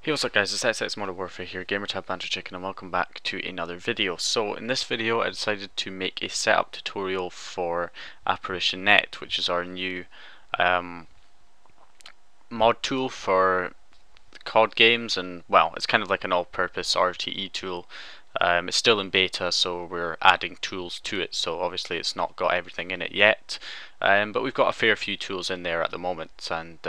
Hey, what's up guys, it's XX Modern Warfare here, Gamertag Banter Chicken, and welcome back to another video. So in this video I decided to make a setup tutorial for ApparitionNET, which is our new mod tool for COD games, and well, it's kind of like an all-purpose RTE tool. It's still in beta, so we're adding tools to it, so obviously it's not got everything in it yet, but we've got a fair few tools in there at the moment, and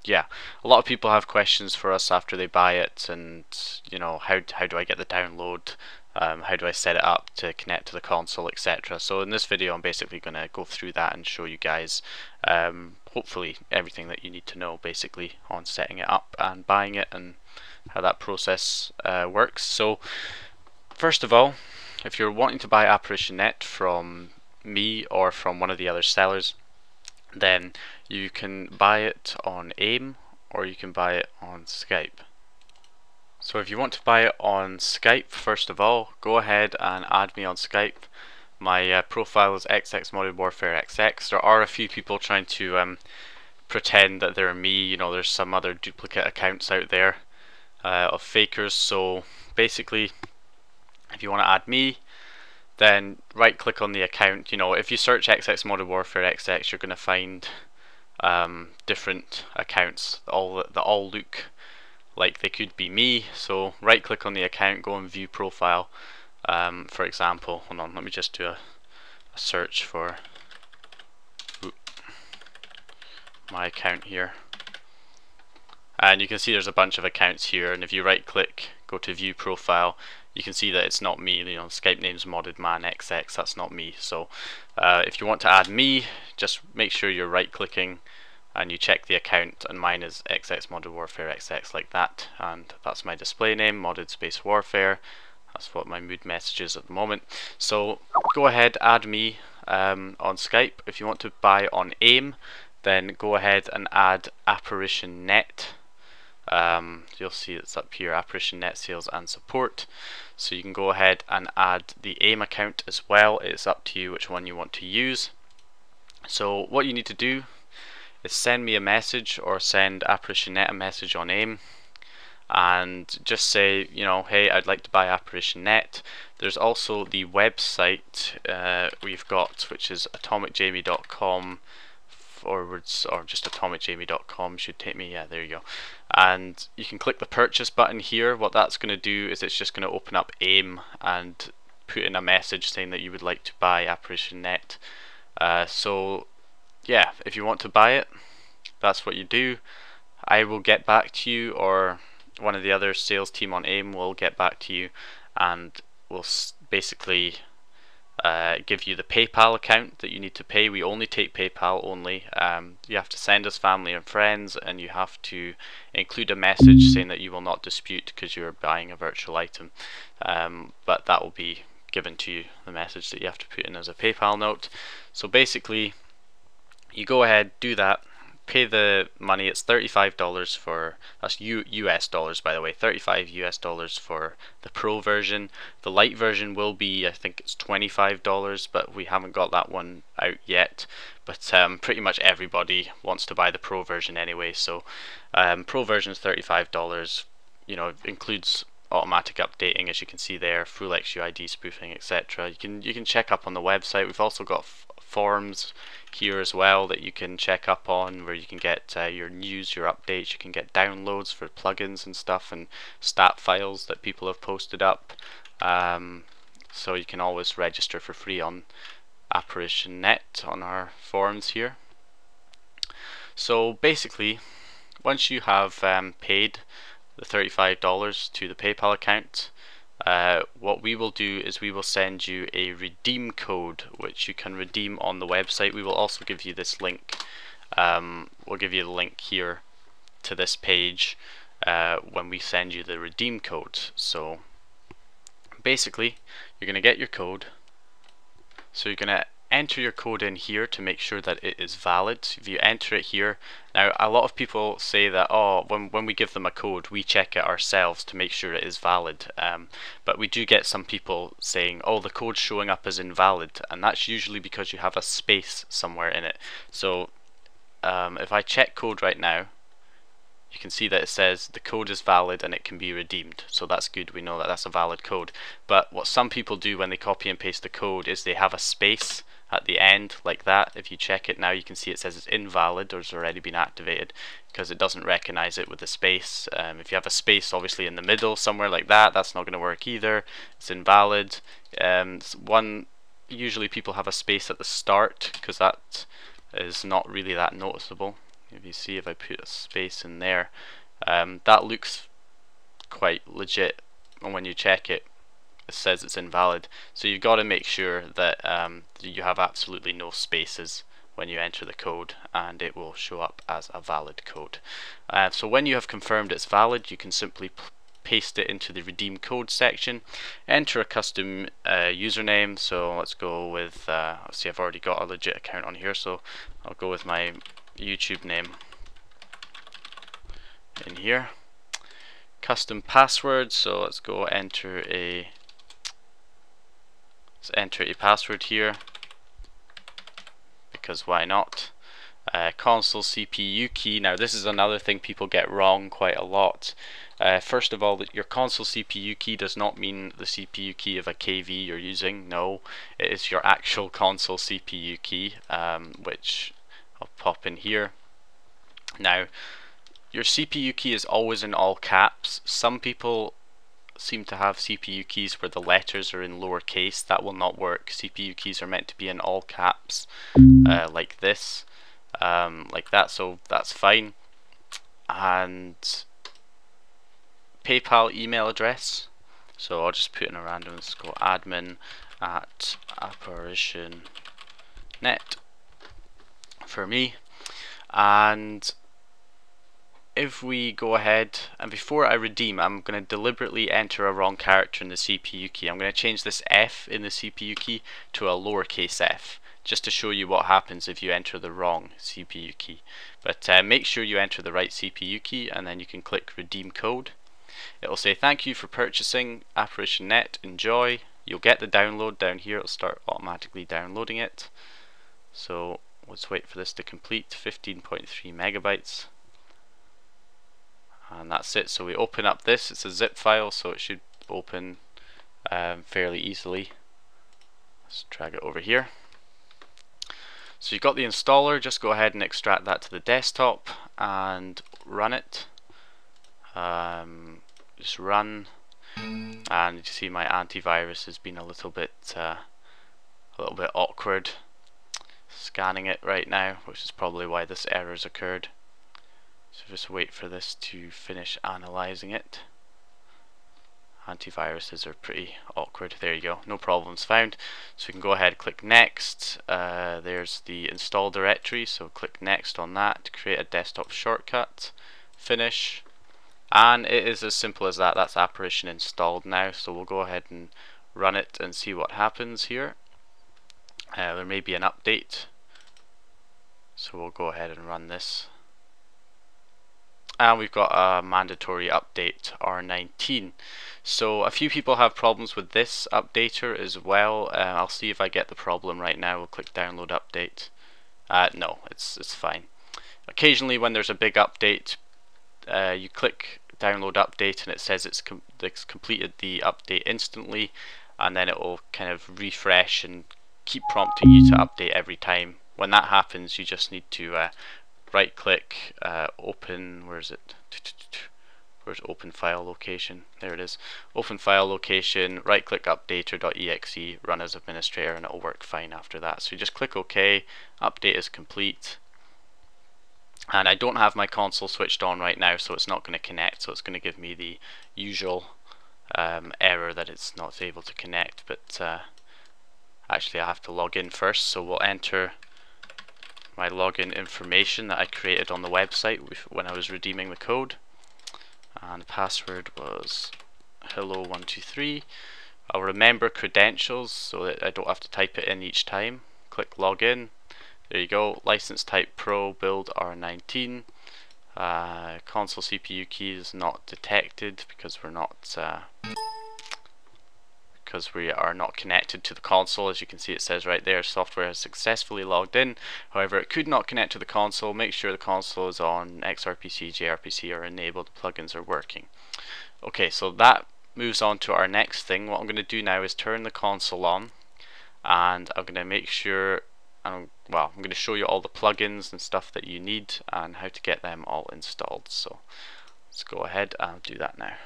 yeah, a lot of people have questions for us after they buy it, and you know, how do I get the download, how do I set it up to connect to the console, etc. So in this video I'm basically going to go through that and show you guys hopefully everything that you need to know basically on setting it up and buying it and how that process works. So first of all, if you're wanting to buy ApparitionNET from me or from one of the other sellers, then you can buy it on AIM or you can buy it on Skype. So if you want to buy it on Skype, first of all, go ahead and add me on Skype. My profile is XX Modern Warfare XX. There are a few people trying to pretend that they're me. You know, there's some other duplicate accounts out there of fakers. So basically, if you want to add me, then right click on the account. You know, if you search XX Modern Warfare XX, you're going to find different accounts that all look like they could be me. So right click on the account, go and view profile. For example, hold on, let me just do a search for my account here, and you can see there's a bunch of accounts here, and if you right click, go to view profile, you can see that it's not me. You know, Skype name's modded man XX, that's not me. So if you want to add me, just make sure you're right clicking and you check the account, and mine is XX Modern Warfare XX, like that, and that's my display name, modded space warfare. That's what my mood message is at the moment. So go ahead, add me on Skype. If you want to buy on AIM, then go ahead and add ApparitionNET. You'll see it's up here, ApparitionNET Sales and Support. So you can go ahead and add the AIM account as well. It's up to you which one you want to use. So what you need to do is send me a message or send ApparitionNET a message on AIM and just say, you know, hey, I'd like to buy ApparitionNET. There's also the website we've got, which is atomicjamie.com forwards, or just atomicjamie.com should take me, yeah, there you go. And you can click the purchase button here. What that's going to do is it's just going to open up AIM and put in a message saying that you would like to buy ApparitionNET. So yeah, if you want to buy it, that's what you do. I will get back to you, or one of the other sales team on AIM will get back to you, and we'll basically give you the PayPal account that you need to pay. We only take PayPal only. You have to send us family and friends, and you have to include a message saying that you will not dispute because you're buying a virtual item, but that will be given to you, the message that you have to put in as a PayPal note. So basically, you go ahead, do that, pay the money. It's $35 for, that's US dollars by the way, $35 US for the pro version. The light version will be, I think it's $25, but we haven't got that one out yet. But pretty much everybody wants to buy the pro version anyway, so pro version is $35. You know, it includes automatic updating, as you can see there, full XUID spoofing, etc. You can check up on the website. We've also got forums here as well that you can check up on, where you can get your news, your updates. You can get downloads for plugins and stuff, and stat files that people have posted up. So you can always register for free on ApparitionNET on our forums here. So basically, once you have paid the $35 to the PayPal account, what we will do is we will send you a redeem code which you can redeem on the website. We will also give you this link. We'll give you the link here to this page when we send you the redeem code. So basically, you're going to get your code. So you're going to enter your code in here to make sure that it is valid. If you enter it here, now a lot of people say that, oh, when we give them a code, we check it ourselves to make sure it is valid, but we do get some people saying, oh, the code's showing up as invalid, and that's usually because you have a space somewhere in it. So if I check code right now, you can see that it says the code is valid and it can be redeemed. So that's good, we know that that's a valid code. But what some people do when they copy and paste the code is they have a space at the end like that. If you check it now, you can see it says it's invalid or it's already been activated because it doesn't recognize it with the space. If you have a space obviously in the middle somewhere like that, that's not going to work either. It's invalid. Usually people have a space at the start because that is not really that noticeable. If you see, if I put a space in there, that looks quite legit, and when you check it, it says it's invalid. So you've got to make sure that you have absolutely no spaces when you enter the code, and it will show up as a valid code. So when you have confirmed it's valid, you can simply paste it into the redeem code section, enter a custom username. So let's go with, see, I've already got a legit account on here, so I'll go with my YouTube name in here. Custom password, so let's go enter a password here, because why not. Console CPU key. Now this is another thing people get wrong quite a lot. First of all, your console CPU key does not mean the CPU key of a KV you're using. No, it is your actual console CPU key, which I'll pop in here. Now, your CPU key is always in all caps. Some people seem to have CPU keys where the letters are in lowercase. That will not work. CPU keys are meant to be in all caps, like this, like that, so that's fine. And PayPal email address, so I'll just put in a random, let's go admin@ApparitionNET for me. And if we go ahead, and before I redeem, I'm going to deliberately enter a wrong character in the CPU key. I'm going to change this F in the CPU key to a lowercase f, just to show you what happens if you enter the wrong CPU key. But make sure you enter the right CPU key, and then you can click redeem code. It will say thank you for purchasing ApparitionNET, enjoy. You'll get the download down here, it'll start automatically downloading it. So let's wait for this to complete. 15.3 megabytes, and that's it. So we open up this, it's a zip file, so it should open fairly easily. Let's drag it over here. So you've got the installer, just go ahead and extract that to the desktop and run it. Just run, and you see my antivirus has been a little bit awkward scanning it right now, which is probably why this error's occurred. So just wait for this to finish analyzing it. Antiviruses are pretty awkward. There you go, no problems found. So we can go ahead, click next. There's the install directory, so click next on that to create a desktop shortcut. Finish, and it is as simple as that. That's Apparition installed now. So we'll go ahead and run it and see what happens here. There may be an update, so we'll go ahead and run this. And we've got a mandatory update R19. So a few people have problems with this updater as well. I'll see if I get the problem right now. We'll click download update. No, it's fine. Occasionally when there's a big update, you click download update and it says it's completed the update instantly, and then it will kind of refresh and keep prompting you to update every time. When that happens, you just need to right click, open, where's it? Where's open file location? There it is. Open file location, right click updater.exe, run as administrator, and it will work fine after that. So you just click OK, update is complete. And I don't have my console switched on right now, so it's not going to connect, so it's going to give me the usual error that it's not able to connect. But actually I have to log in first, so we'll enter my login information that I created on the website when I was redeeming the code, and the password was hello123. I'll remember credentials so that I don't have to type it in each time. Click login. There you go. License type Pro, build R19. Console CPU key is not detected because we're not because we are not connected to the console. As you can see, it says right there, software has successfully logged in. However, it could not connect to the console. Make sure the console is on XRPC, JRPC are enabled, plugins are working. Okay, so that moves on to our next thing. What I'm going to do now is turn the console on, and I'm going to make sure, I'm going to show you all the plugins and stuff that you need and how to get them all installed. So let's go ahead and do that now.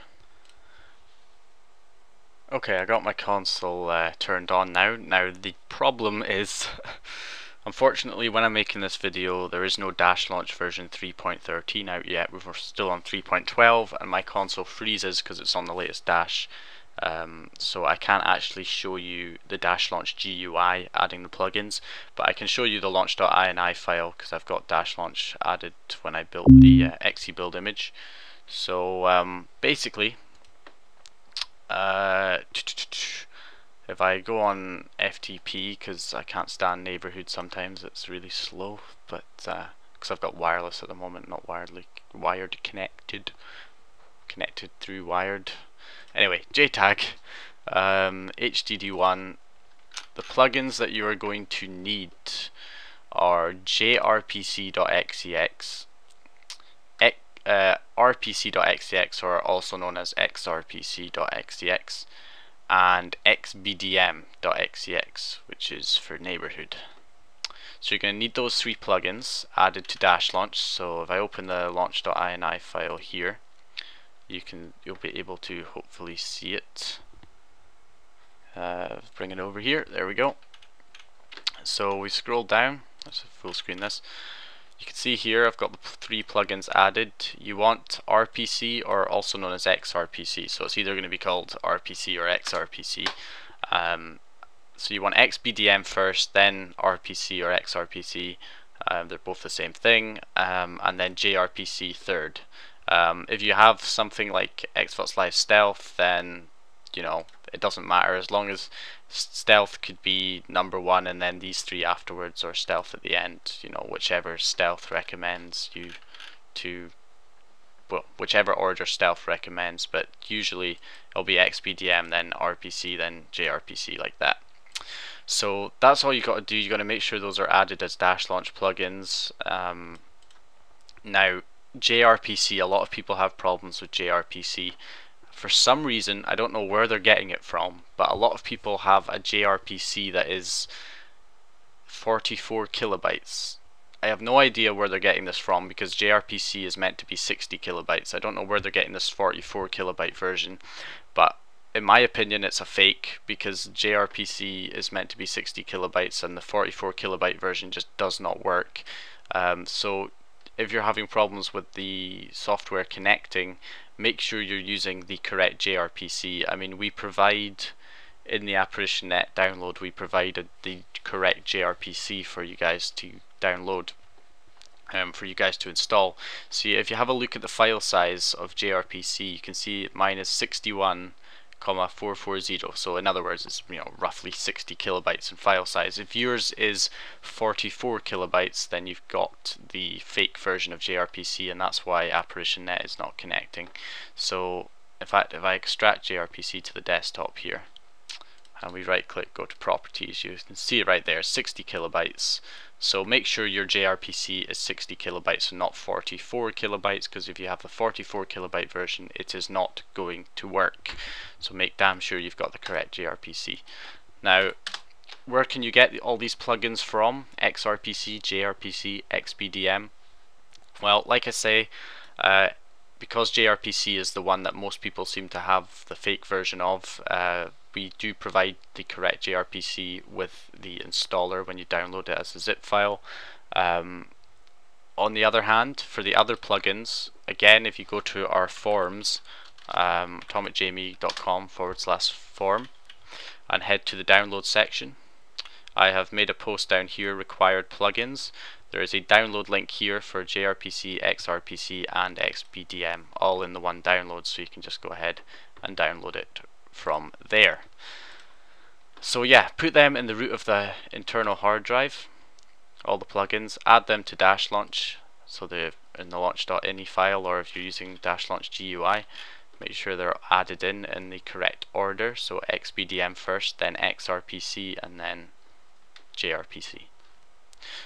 Okay, I got my console turned on now. Now the problem is, unfortunately, when I'm making this video, there is no Dash Launch version 3.13 out yet. We're still on 3.12, and my console freezes because it's on the latest Dash. So I can't actually show you the Dash Launch GUI adding the plugins, but I can show you the launch.ini file because I've got Dash Launch added when I built the XE build image. So basically, if I go on FTP, because I can't stand neighborhood sometimes, it's really slow, but because I've got wireless at the moment, not wired connected through wired. Anyway, JTAG, HDD1, the plugins that you are going to need are jrpc.xex, rpc.xex, or also known as xrpc.xex, and xbdm.xex, which is for neighborhood. So you're going to need those three plugins added to Dash Launch. So if I open the launch.ini file here, you'll be able to hopefully see it. Bring it over here. There we go. So we scroll down. Let's full screen this. You can see here I've got the three plugins added. You want RPC, or also known as XRPC. So it's either going to be called RPC or XRPC. So you want XBDM first, then RPC or XRPC. They're both the same thing, and then JRPC third. If you have something like Xbox Live Stealth, then it doesn't matter, as long as Stealth could be number one and then these three afterwards, or Stealth at the end. Whichever Stealth recommends you to, well, whichever order Stealth recommends, but usually it'll be XBDM, then RPC, then JRPC, like that. So that's all you got to do. You got to make sure those are added as Dash Launch plugins. Now JRPC, a lot of people have problems with JRPC. For some reason, I don't know where they're getting it from, but a lot of people have a JRPC that is 44 kilobytes. I have no idea where they're getting this from, because JRPC is meant to be 60 kilobytes. I don't know where they're getting this 44 kilobyte version, but in my opinion it's a fake, because JRPC is meant to be 60 kilobytes and the 44 kilobyte version just does not work. So if you're having problems with the software connecting, make sure you're using the correct JRPC. I mean, we provide in the ApparitionNET download, we provided the correct JRPC for you guys to download, for you guys to install. See, if you have a look at the file size of JRPC, you can see mine is 61,440. So in other words, it's roughly 60 kilobytes in file size. If yours is 44 kilobytes, then you've got the fake version of JRPC, and that's why ApparitionNET is not connecting. So in fact, if I extract JRPC to the desktop here, and we right click, go to properties, you can see it right there, 60 kilobytes. So make sure your JRPC is 60 kilobytes and not 44 kilobytes, because if you have the 44 kilobyte version, it is not going to work. So make damn sure you've got the correct JRPC. Now, where can you get all these plugins from? XRPC, JRPC, XBDM. Well, like I say, because JRPC is the one that most people seem to have the fake version of, we do provide the correct JRPC with the installer when you download it as a zip file. On the other hand, for the other plugins, again, if you go to our forums, atomicjamie.com/form, and head to the download section, I have made a post down here, required plugins. There is a download link here for JRPC, XRPC and XBDM, all in the one download, so you can just go ahead and download it from there. So yeah, put them in the root of the internal hard drive, all the plugins, add them to Dash Launch, so they're in the launch.ini file, or if you're using Dash Launch GUI, make sure they're added in the correct order, so XBDM first, then XRPC, and then JRPC.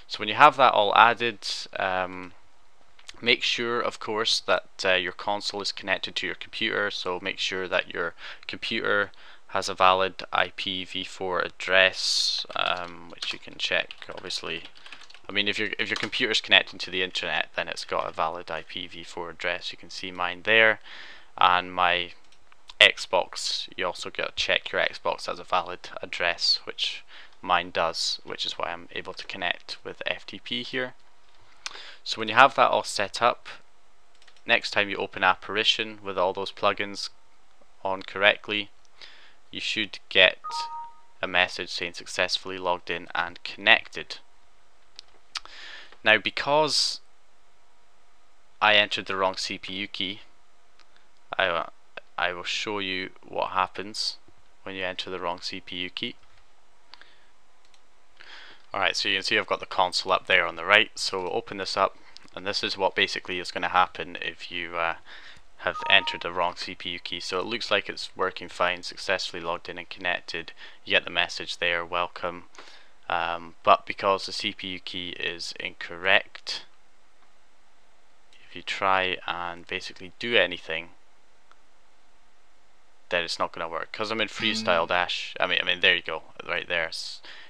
So when you have that all added, make sure of course that your console is connected to your computer, so make sure that your computer has a valid IPv4 address, which you can check obviously. I mean, if your computer is connecting to the internet, then it's got a valid IPv4 address. You can see mine there, and my Xbox, you also got to check your Xbox has a valid address, which mine does, which is why I'm able to connect with FTP here. So when you have that all set up, next time you open Apparition with all those plugins on correctly, you should get a message saying successfully logged in and connected. Now, because I entered the wrong CPU key, I will show you what happens when you enter the wrong CPU key. Alright, so you can see I've got the console up there on the right, so we'll open this up, and this is what basically is going to happen if you have entered the wrong CPU key. So it looks like it's working fine, successfully logged in and connected. You get the message there, welcome. But because the CPU key is incorrect, if you try and basically do anything, then it's not going to work. Because I'm in freestyle dash, I mean there you go, right there.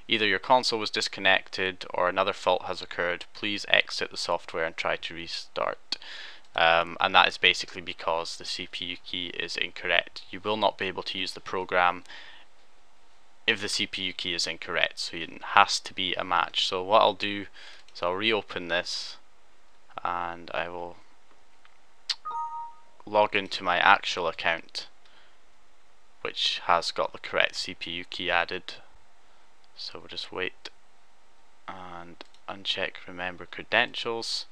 Either your console was disconnected or another fault has occurred. Please exit the software and try to restart. And that is basically because the CPU key is incorrect. You will not be able to use the program if the CPU key is incorrect, so it has to be a match. So what I'll do is I'll reopen this and I will log into my actual account, which has got the correct CPU key added. So we'll just wait and uncheck remember credentials.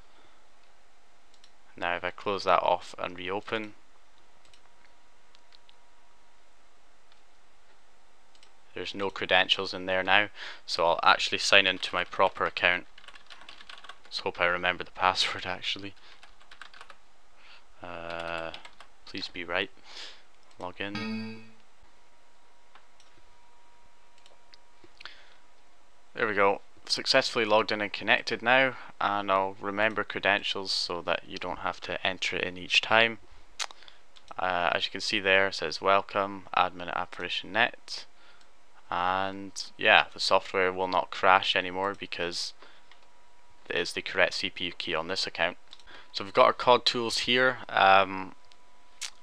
Now if I close that off and reopen, there's no credentials in there now, so I'll actually sign into my proper account. Let's hope I remember the password actually. Please be right. Log in. There we go. Successfully logged in and connected now, and I'll remember credentials so that you don't have to enter it in each time. As you can see there, it says welcome, admin at ApparitionNET. And yeah, the software will not crash anymore because it is the correct CPU key on this account. So we've got our COD tools here.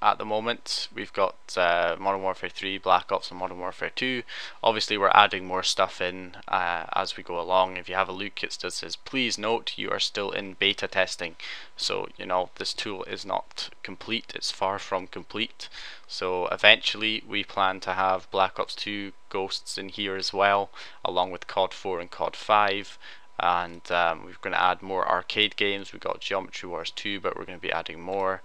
At the moment we've got Modern Warfare 3, Black Ops and Modern Warfare 2. Obviously we're adding more stuff in as we go along. If you have a look, it still says please note you are still in beta testing. So you know this tool is not complete, it's far from complete. So eventually we plan to have Black Ops 2 Ghosts in here as well, along with COD 4 and COD 5. And we're going to add more arcade games. We've got Geometry Wars 2, but we're going to be adding more.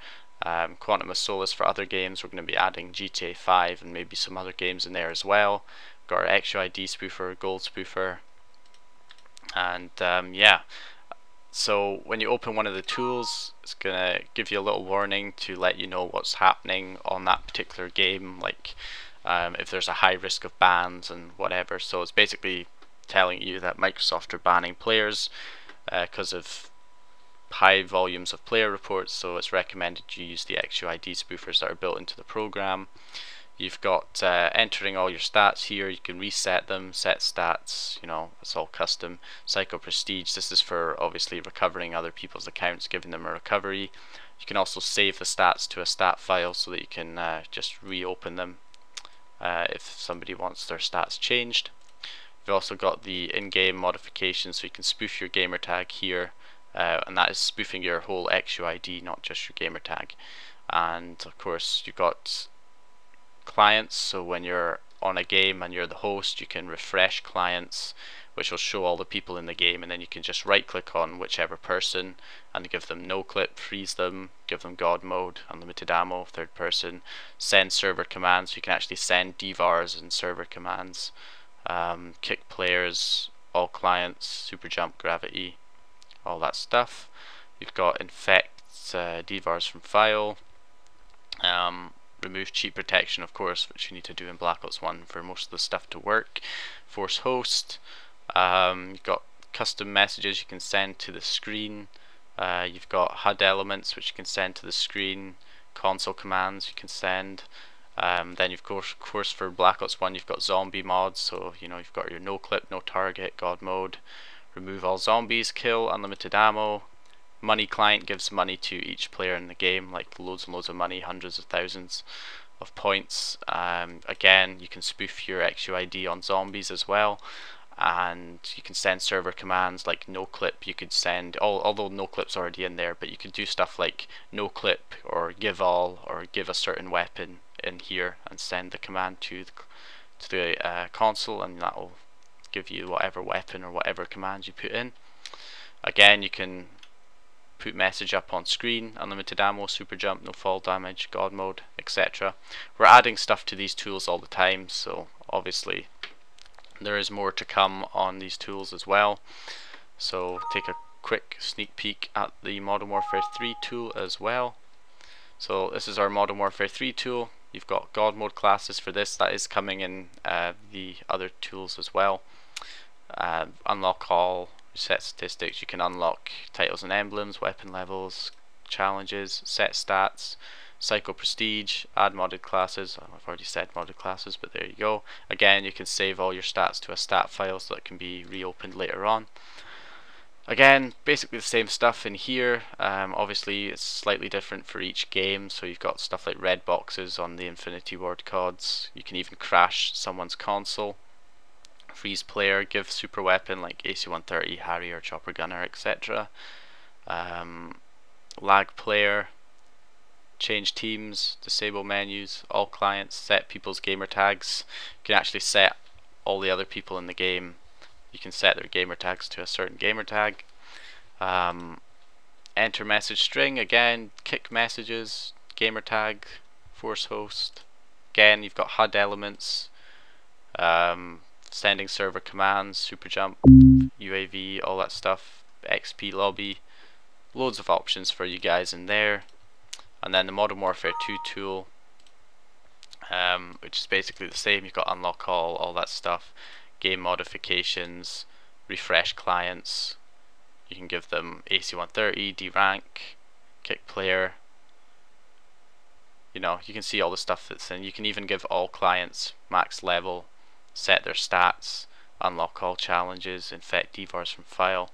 Quantum of Solace for other games. We're going to be adding GTA 5 and maybe some other games in there as well. Got our XUID spoofer, gold spoofer, and yeah. So when you open one of the tools, it's going to give you a little warning to let you know what's happening on that particular game, like if there's a high risk of bans and whatever. So it's basically telling you that Microsoft are banning players because of high volumes of player reports, so it's recommended you use the XUID spoofers that are built into the program. You've got entering all your stats here. You can reset them, set stats, you know, it's all custom. Psycho Prestige, this is for obviously recovering other people's accounts, giving them a recovery. You can also save the stats to a stat file so that you can just reopen them if somebody wants their stats changed. You've also got the in-game modifications, so you can spoof your gamertag here. And that is spoofing your whole XUID, not just your gamertag. And of course you've got clients, so when you're on a game and you're the host, you can refresh clients, which will show all the people in the game, and then you can just right click on whichever person and give them no clip, freeze them, give them God mode, unlimited ammo, third person, send server commands, so you can actually send DVARs and server commands, kick players, all clients, super jump, gravity, all that stuff. You've got infect DVARs from file. remove cheat protection, of course, which you need to do in Black Ops 1 for most of the stuff to work. Force host. You've got custom messages you can send to the screen. You've got HUD elements which you can send to the screen. Console commands you can send. Then of course for Black Ops 1 you've got zombie mods, so you know you've got your no clip, no target, God mode, remove all zombies, kill, unlimited ammo. Money client gives money to each player in the game, like loads and loads of money, hundreds of thousands of points. Again, you can spoof your XUID on zombies as well, and you can send server commands like no clip. You could send, although no clip's already in there, but you could do stuff like no clip or give all or give a certain weapon in here and send the command to the console, and that will give you whatever weapon or whatever command you put in. Again, you can put message up on screen, unlimited ammo, super jump, no fall damage, God mode, etc. We're adding stuff to these tools all the time, so obviously there is more to come on these tools as well. So take a quick sneak peek at the Modern Warfare 3 tool as well. So this is our Modern Warfare 3 tool. You've got God mode classes for this. That is coming in the other tools as well. Unlock all, set statistics. You can unlock titles and emblems, weapon levels, challenges, set stats, cycle prestige, add modded classes. I've already said modded classes, but there you go. Again, you can save all your stats to a stat file so that can be reopened later on. Again, basically the same stuff in here. Obviously it's slightly different for each game, so you've got stuff like red boxes on the Infinity Ward CODs. You can even crash someone's console, freeze player, give super weapon like AC-130, Harrier, Chopper Gunner, etc. Lag player, change teams, disable menus, all clients, set people's gamer tags. You can actually set all the other people in the game. You can set their gamer tags to a certain gamer tag. Enter message string, again, kick messages, gamer tag, force host. Again, you've got HUD elements, sending server commands, super jump, UAV, all that stuff, XP lobby, loads of options for you guys in there. And then the Modern Warfare 2 tool, which is basically the same. You've got unlock all that stuff, game modifications, refresh clients. You can give them AC-130, D-rank, kick player. You know, you can see all the stuff that's in. You can even give all clients max level, set their stats, unlock all challenges, infect DVARs from file.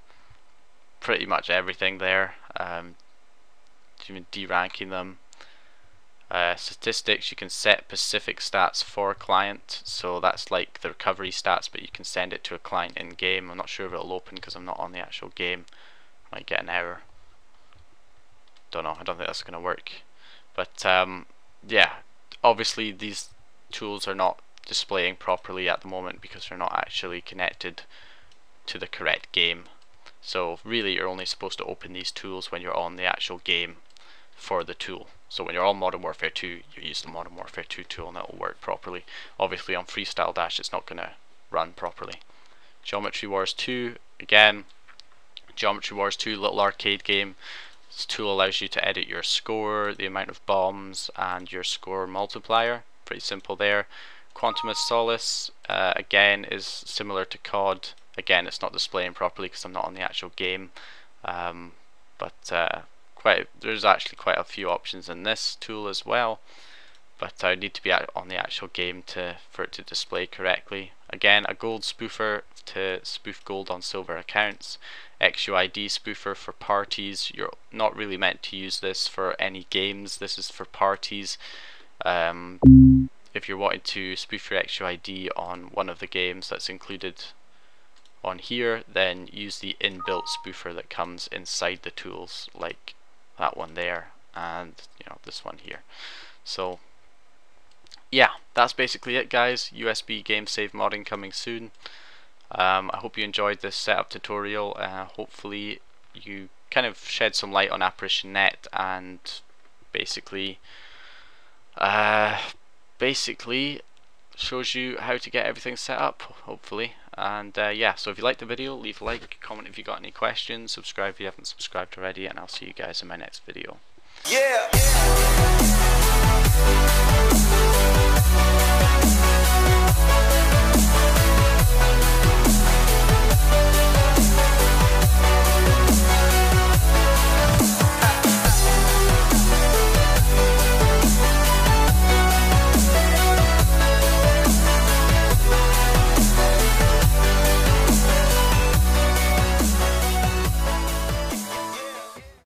Pretty much everything there. Even de-ranking them. Statistics, you can set specific stats for a client, so that's like the recovery stats, but you can send it to a client in game. I'm not sure if it'll open because I'm not on the actual game. Might get an error. Don't know, I don't think that's going to work. But yeah, obviously these tools are not displaying properly at the moment because they're not actually connected to the correct game. So really you're only supposed to open these tools when you're on the actual game for the tool. So when you're on Modern Warfare 2, you use the Modern Warfare 2 tool and it will work properly. Obviously on Freestyle Dash it's not going to run properly. Geometry Wars 2, again, Geometry Wars 2, little arcade game. This tool allows you to edit your score, the amount of bombs, and your score multiplier. Pretty simple there. Quantum Solace, again, is similar to COD. Again, it's not displaying properly because I'm not on the actual game. There's actually quite a few options in this tool as well, but I need to be on the actual game for it to display correctly. Again, a gold spoofer to spoof gold on silver accounts. XUID spoofer for parties. You're not really meant to use this for any games. This is for parties. If you're wanting to spoof your XUID on one of the games that's included on here, then use the inbuilt spoofer that comes inside the tools, like that one there and this one here. So yeah, that's basically it, guys. USB game save modding coming soon. I hope you enjoyed this setup tutorial. Hopefully you kind of shed some light on ApparitionNET and basically shows you how to get everything set up, hopefully. And yeah, so if you liked the video, leave a like, comment if you got any questions, subscribe if you haven't subscribed already, and I'll see you guys in my next video. Yeah.